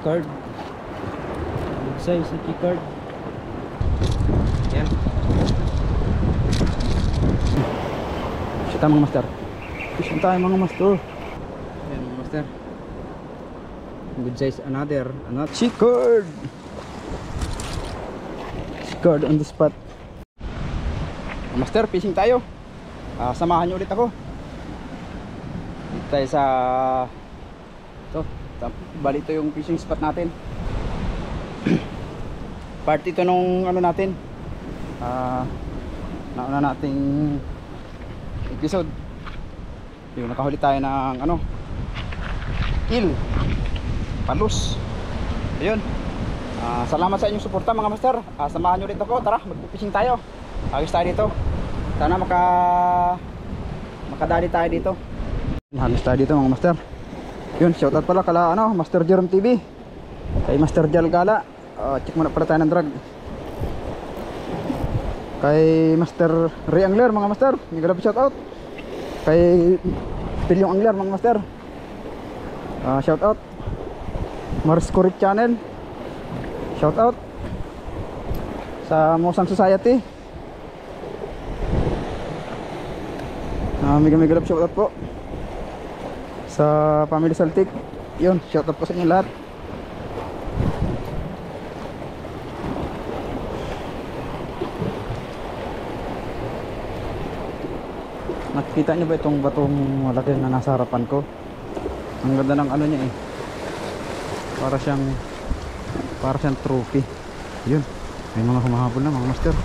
card. Good size na key card. Yan. Shita mga master. Fishing tayo mga master. Yan mga master. Good size another sea card. Sea card on the spot. Mga master, fishing tayo. Samahan nyo ulit ako. Dito tayo sa ito. Bali ito yung fishing spot natin. Part ito nung ano natin, nauna nating episode. Yung nakahuli tayo ng ano, eel, palus. Ayun. Salamat sa inyong suporta mga master. Samahan nyo ulit ako. Tara, magpipishing tayo. Agis tayo dito. Sana makadali tayo dito. Halos tayo dito mga master. Yun, shoutout pala kala ano, Master Jerome TV, kay Master Jal Gala. Check muna pala tayo ng drag. Kay Master Ray Angler mga master, nagalabi shoutout. Kay Pilyong Angler mga master, shoutout. Mars Correct Channel, shoutout. Sa Mosang Society, mega love shoutout po. Sa Family Saltik, yun, shoutout po sa inyo lahat. Nakikita nyo ba itong batong malaki na nasa harapan ko? Ang ganda ng ano niya eh, para siyang trophy. Yun, may mga humahabol na mga master.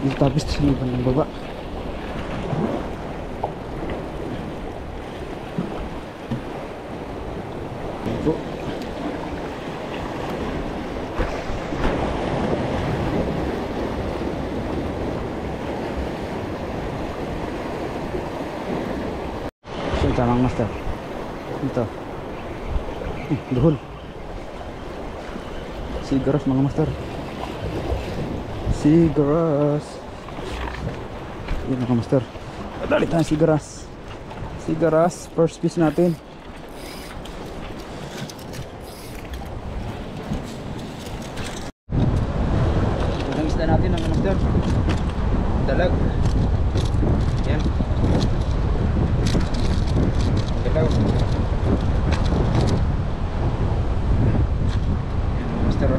Yung tapis sa liban ng baba. Ito. Ito mga master. Ito. Duhol. Sigaras mga master. Sigaras. Yun mga master. Dali tayo sigaras. Sigaras. First piece natin. Unang isda natin mga master. Dalag. Yan. Dalag. Yan mga master.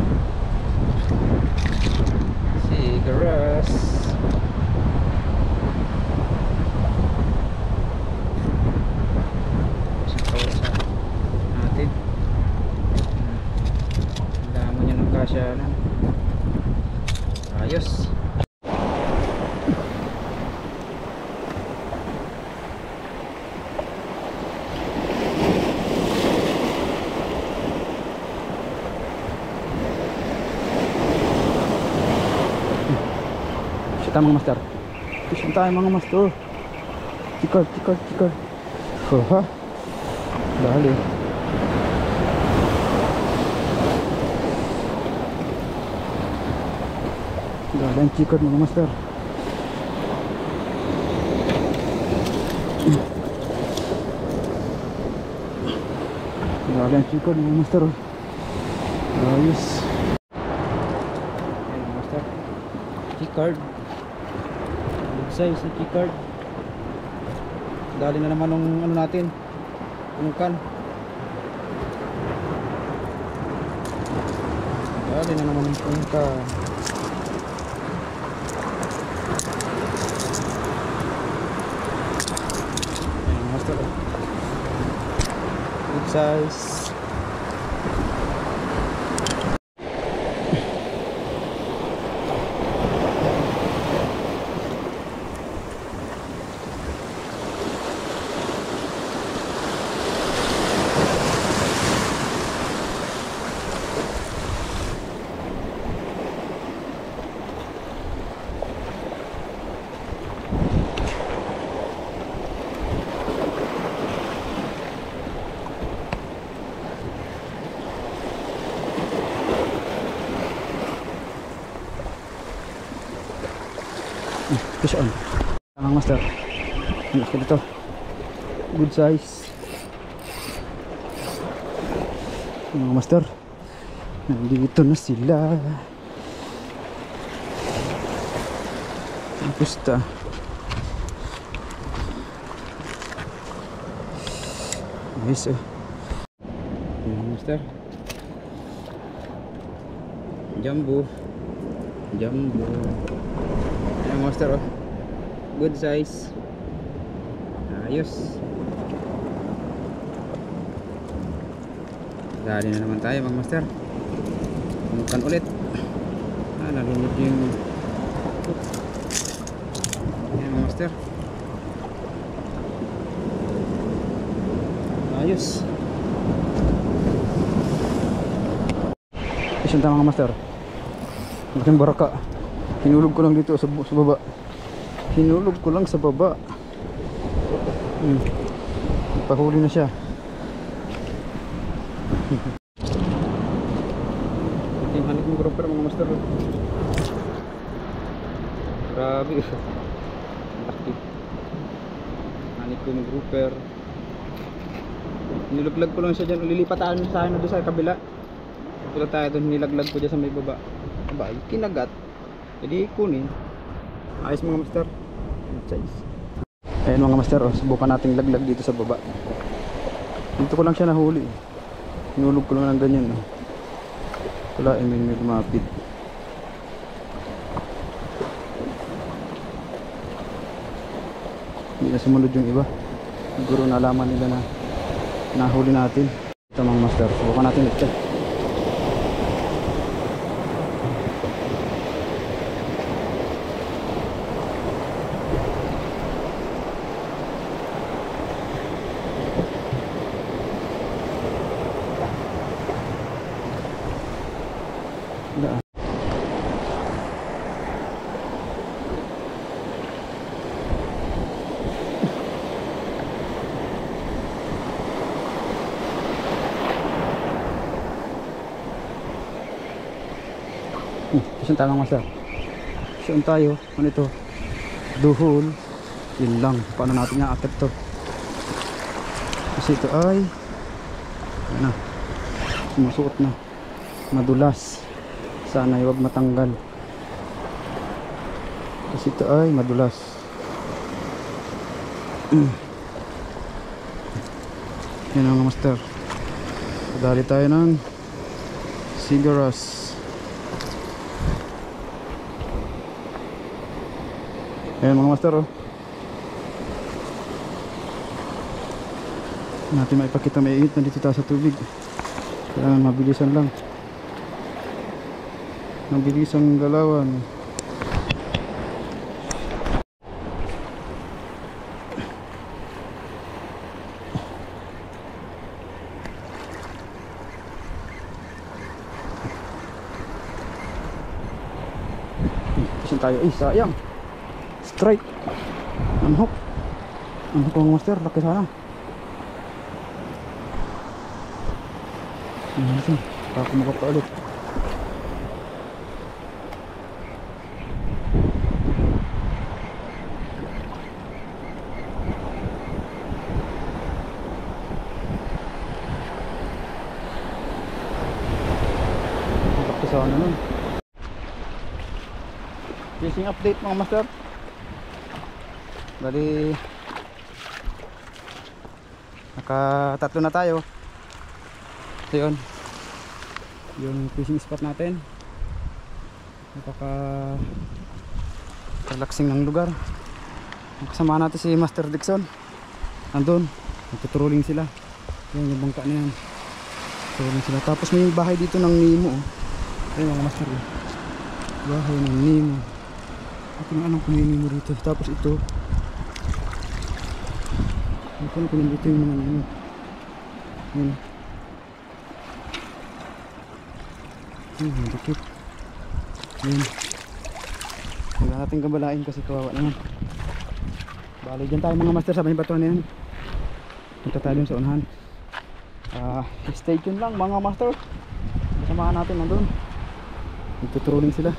Sigaras. Natin. Damo niya ng kasya na. Ayos. Kita mga master. Fishing tayo mga master. Cikar. Ha? Dali. Dali ang cikar mga master. Dali ang cikar mga master. Ayos. Ayan mga master. Cikar. Size na key card. Dali na naman ng ano natin, punukan. Dali na naman ng punukan. Ayan, master. Good size. Fish on. Ang master. Ang laki dito. Good size. Mga master, nandito na sila. Pusta. Yes, mga master. Jumbo. Jumbo. Ayan mga master, oh. Good size. Ayos. Dali na naman tayo mga master. Tumukan ulit. Nalunod yung ayan mga master. Ayos. Isang tama mga master. Malaking baraka. Hinulog ko lang dito sa baba. Hinulog ko lang sa baba. Pahuli na siya. Ito yung hanik ng grouper mga master. Grabe. Laki. Hanik ng grouper. Nilaglag ko lang siya dyan. Lilipataan sa akin doon sa kabila. Kapila tayo doon. Nilaglag ko dyan sa may baba. Aba, kinagat. Jadi kunin. Ayos mga master. Size. Ayan mga master, oh, subukan nating laglag dito sa baba. Dito ko lang siya nahuli. Hinulog ko lang ng ganyan, oh. Wala, may lumapit. Hindi na sumunod yung iba. Siguro nalaman nila na nahuli natin. Ito mga master, subukan natin ito. Saan tayo mga master? Saan tayo? Ano ito? Duhol. Yun lang. Paano natin na-akit to? Kasi ito ay ano, sumusuot na. Madulas. Sana huwag matanggal. Kasi ito ay madulas. Yan mga master. Dali tayo ng Sigaras. Ayan mga master, oh. Natin maipakita, may init na dito tayo sa tubig. Kailangan mabilisan lang. Mabilisang galawan. Saan tayo? Sayang. Strike. Unhook. Unhook mga master, laki sana. Ito, ako makapa ulit. Laki sana nun. Fishing update mga master. Bali nakatatlo na tayo. Ito yun, yung fishing spot natin. Napaka relaxing ng lugar. Kasama natin si Master Dixon. Andun, nagtuturuling sila. Yan yung bangka na yan. Turuling sila. Tapos may bahay dito ng Nemo. Ayun mga master, bahay ng Nemo. Ako na alam kung may Nemo rito. Tapos ito, ako na kung nandito yung mga Nemo. Yan. Dikit. Yan. Wala natin kabalain kasi kawawa naman. Bali dyan tayo mga master sa may batuan na yan. Punta tayo dun sa unahan. Stay tuned lang mga master. Samahan natin nandun. Nagtuturuling sila.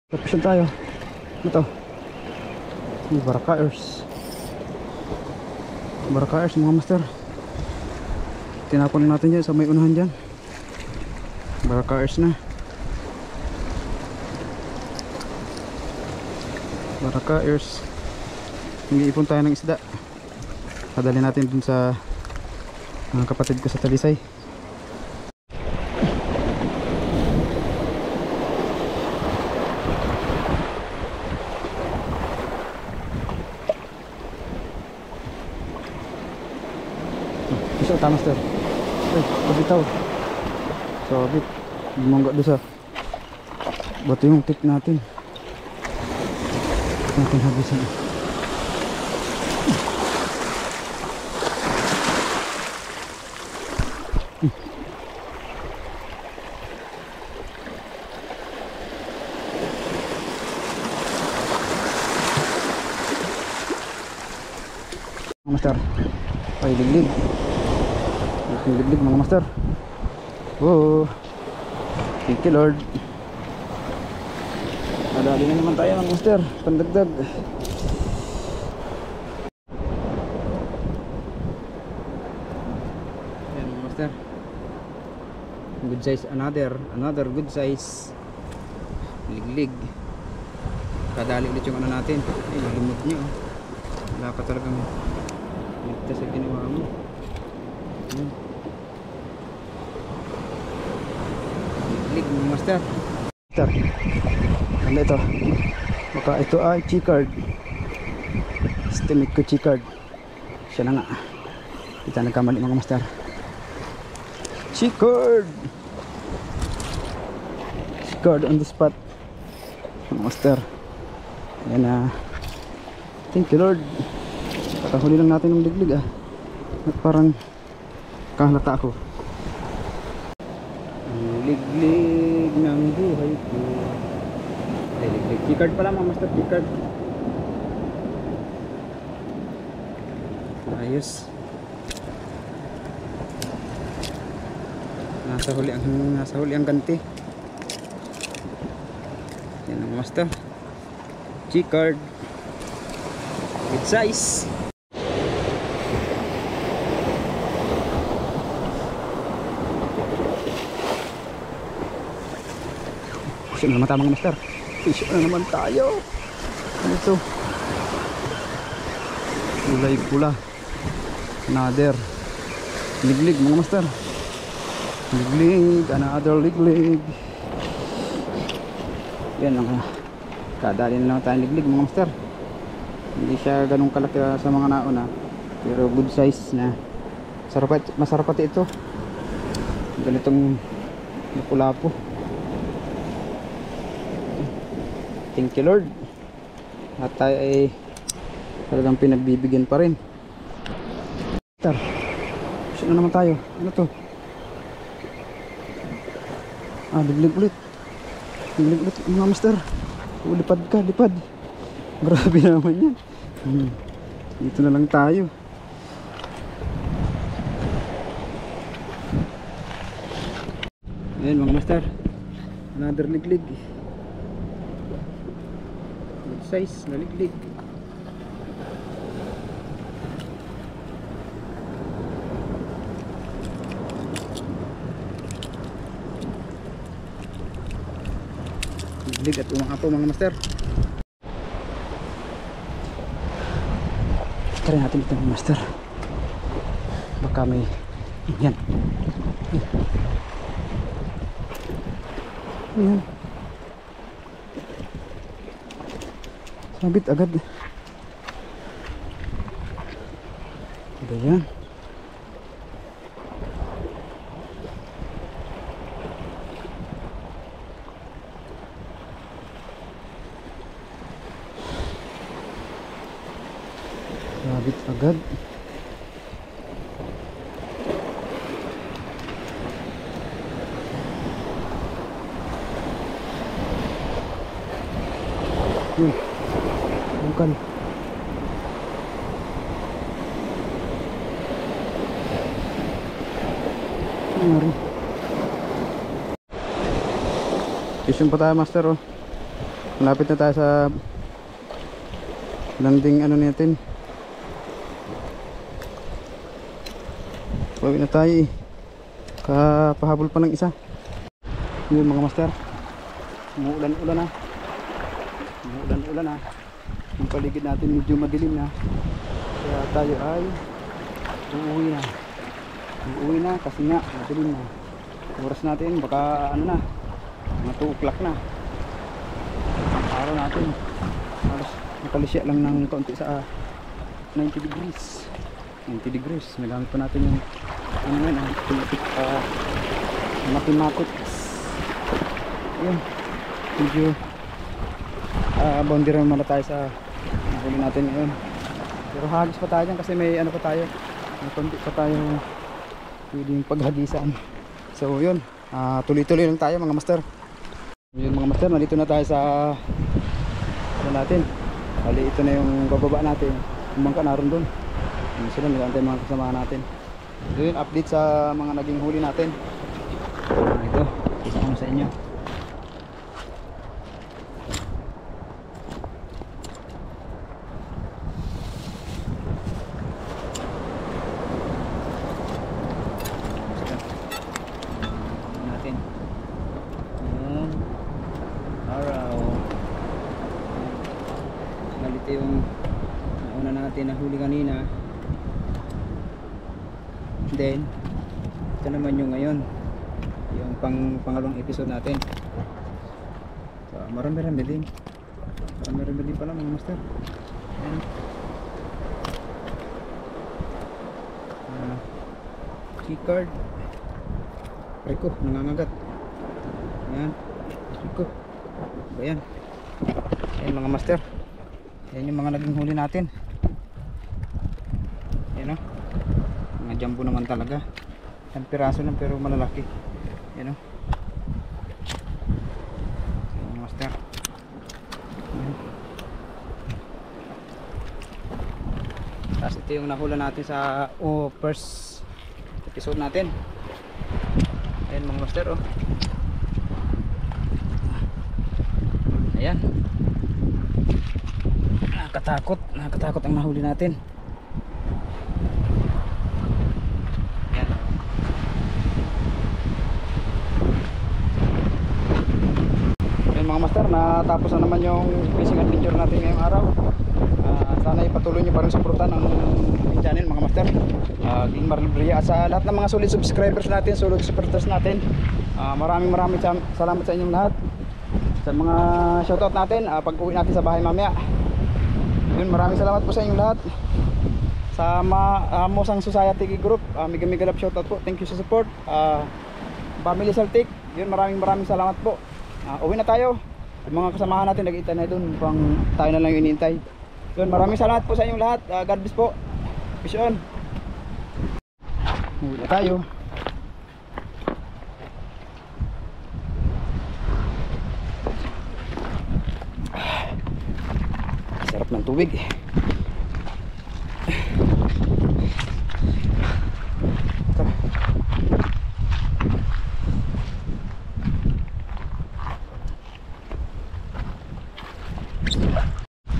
Tapos yan tayo. Ito Barakaers. Barakaers mga master. tinapon natin dyan sa may unahan dyan. Baka cars na. Baka cars. Nag-iipon tayo ng isda. Padali natin dun sa mga kapatid ko sa Talisay. Bisa tama master. Kabitaw. Sabit. Bumangga doon sa bato yung tip natin. Natin habisan. Master. Ay, liglig. Liglig mga master. Oh. Thank you Lord. Madali na naman tayo mga master. Pandagdag. Ayan mga master. Good size. Another good size. Liglig. Kadali ulit yung ano natin. Ay, limot nyo. Wala ka talagang ligtas sa ginawa mo. Liglig mga master. Master, ano ito? Baka ito ay chicard. Estimate ko chicard. Siya na nga. Kita nagkamali mga master. Chicard. Chicard on the spot mga master. Yan na. Thank you Lord. Kakahuli lang natin ng liglig ah. At parang kahalata ako. Ang liglig ng buhay ko. Ay, liglig. Chicard pala mga master, chicard. Ayos. Nasa huli ang ganti. Yan ang master. Chicard. Good size. Fish na naman tayo mga master. Fish na naman tayo. Ano ito? Kulay pula. Another liglig mga master. Liglig. Another liglig. Yan ang kadali na lang tayo liglig mga master. Hindi siya ganun kalaki sa mga nauna. Pero good size na. Masarap pati ito. Ganitong lapu-lapu. Thank you Lord. At tayo ay talagang pinagbibigyan pa rin. Master, saan na naman tayo? Ano to? Ah, liglig ulit. Liglig ulit mga master. Lipad ka, lipad. Grabe naman yan. Dito na lang tayo. Ayan mga master. Another liglig. Good size na liglig. Liglig at umangapaw mga master. Try natin ito mga master. Baka may yan. Ayan. Sabit agad. Ito yan. Sabit agad. Bukan. Mari. Fishing pa tayo master oh. Malapit na tayo sa landing ano natin. Pauwi na tayo eh. Kapahabol pa ng isa. Yun mga master, umuulan-ulan na. Umuulan-ulan na. Yung paligid natin medyo madilim na. Kaya tayo ay uuwi na kasi nga madilim na. Oras natin baka ano na, mga 2 o'clock na. Ang araw natin halos nakalisya lang ng kaunti sa 90 degrees. 90 degrees. Nagamit pa natin yung ano yan, mathematics. Yun, medyo boundary naman na tayo sa huli natin ngayon. Pero hagis pa tayo dyan kasi may ano pa tayo, may konti pa tayo pwedeng paghagisan. So yun, tuloy-tuloy lang tayo mga master. Yun mga master, nandito na tayo sa ano natin. Bali ito na yung bababa natin. Umangka naroon doon. Sila nilantay mga kasamahan natin. So yun, update sa mga naging huli natin. Ito, isa ko sa inyo. Ito yung nauna natin na huli kanina. Then ito naman yung ngayon, yung pangalawang episode natin. So marami-rami din. Marami-rami din pala mga master. Keycard Rico, nangangagat. Ayan, Rico. Ayan. Ayan mga master. Yan yung mga naging huli natin. Yan o, mga jumbo naman talaga. Isang piraso lang pero malalaki. Yan o, yan master. Yan. Tapos ito yung nahula natin sa first episode natin. Ayan mga master o. Ayan, nakakatakot ang nahuli natin. Yan. Yan mga master, natapos na naman yung fishing adventure natin ngayong araw. Sana ipatuloy nyo pa rin suportahan ang channel mga master. Ging Marlibrilla at sa lahat ng mga solid subscribers natin, solid supporters natin. Maraming salamat sa inyong lahat. Sa mga shoutout natin pag uwi natin sa bahay mamaya. Yun, maraming salamat po sa inyong lahat. Sa Mosang Society Group, mega love shoutout po. Thank you sa support. Family Celtic, yun, maraming salamat po. Uwi na tayo. Yung mga kasamahan natin nag-iintay na doon, pang tayo na lang yung inintay. Yun, maraming salamat po sa inyong lahat. God bless po. Peace on. Uwi na tayo. Sarap ng tubig.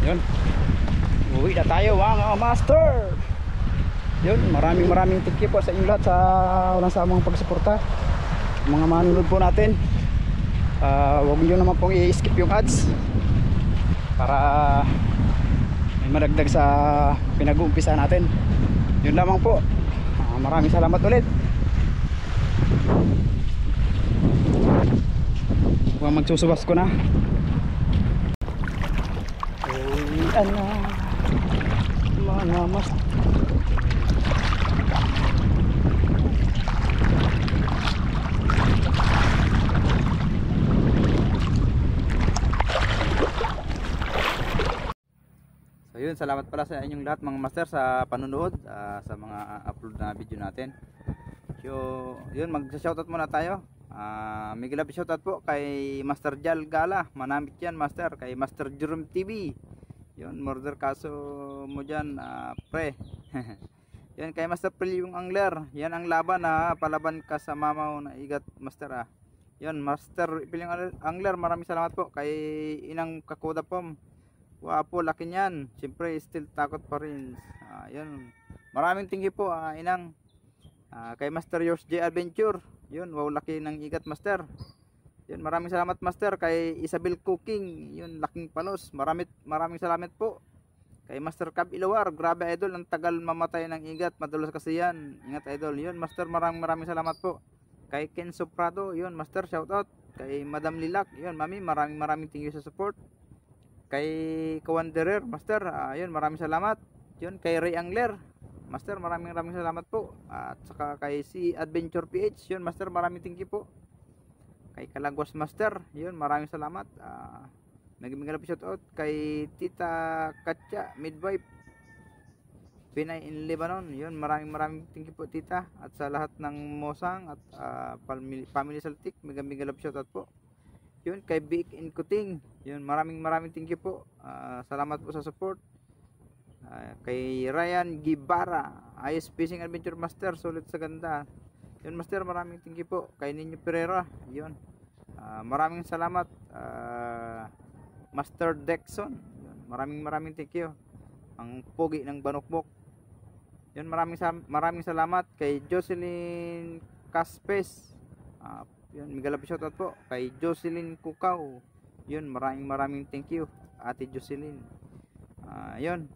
Yun, uwi na tayo mga master. Yun, maraming thank you po sa inyo lahat sa walang samang pagsuporta, mga manunod po natin. Huwag nyo naman pong i-skip yung ads para may madagdag sa pinag-uumpisa natin. Yun lamang po. Maraming salamat ulit. Huwag magsusubas ko na. Uwian na mga mas. So yun, salamat pala sa inyong lahat mga master sa panunood sa mga upload na video natin. So yun, mag-shoutout muna tayo. Mega love shoutout po kay Master Jal Gala, manamit yan master. Kay Master Jerome TV, yun, murder kaso mo dyan pre. Yan, kay Master Prilyong Angler, yan ang laban palaban ka sa mamaw na igat master Yun, Master Prilyong Angler, maraming salamat po. Kay Inang Kakuda Pom, wapo, laki niyan. Siyempre still takot pa rin. Yun, maraming thank you po Inang. Kay Master Yours J Adventure. Yun, wow, laki ng igat, Master. Yun, maraming salamat, Master. Kay Isabel Cooking, yun, laking palos. Maraming salamat po. Kay Master Cab Ilawar, grabe idol, ang tagal mamatay ng igat, madulas kasi yan. Ingat idol. Yun, Master, maraming salamat po. Kay Ken Soprado, yun, Master, shout out. Kay Madam Lilac, yun, Mami, maraming thank you sa support. Kay Kawanderer, Master, yun, maraming salamat. Yun, kay Ray Angler, Master, maraming salamat po. At saka kay si Adventure PH, yun, Master, maraming thank you po. Kay Kalagwas Master, yun, maraming salamat. Nagmigala po shoutout kay Tita Katya Midwife Pinay in Lebanon, yun, maraming thank you po, Tita. At sa lahat ng Mosang at family Saltik, migala po shoutout po. Yun, kay Big in Kuting, yun, maraming thank you po. Salamat po sa support. Kay Ryan Gibara, Ice Fishing Adventure Master, sulit sa ganda. Yun, Master, maraming thank you po. Kay Ninyo Pereira, yun, maraming salamat. Master Dexon, yun, maraming thank you. Ang pogi ng Banokbok, yun, maraming salamat. Kay Jocelyn Caspes, yun, migala po shoutout po. Kay Jocelyn Kukaw, yun, maraming thank you, Ate Jocelyn. Yun,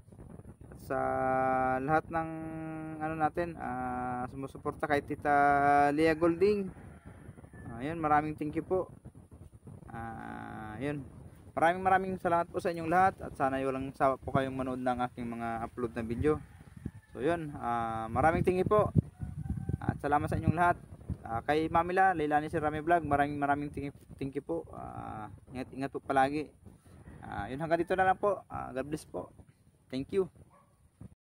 sa lahat ng ano natin, sumusuporta kay Tita Lia Golding, yun, maraming thank you po. Yun, maraming salamat po sa inyong lahat, at sana walang sawa po kayong manood ng aking mga upload na video. So yun, maraming thank you po, at salamat sa inyong lahat. Kay Mamila Leilani si Rami Vlog, maraming thank you po. Ingat po palagi. Yun, hanggang dito na lang po. God bless po. Thank you.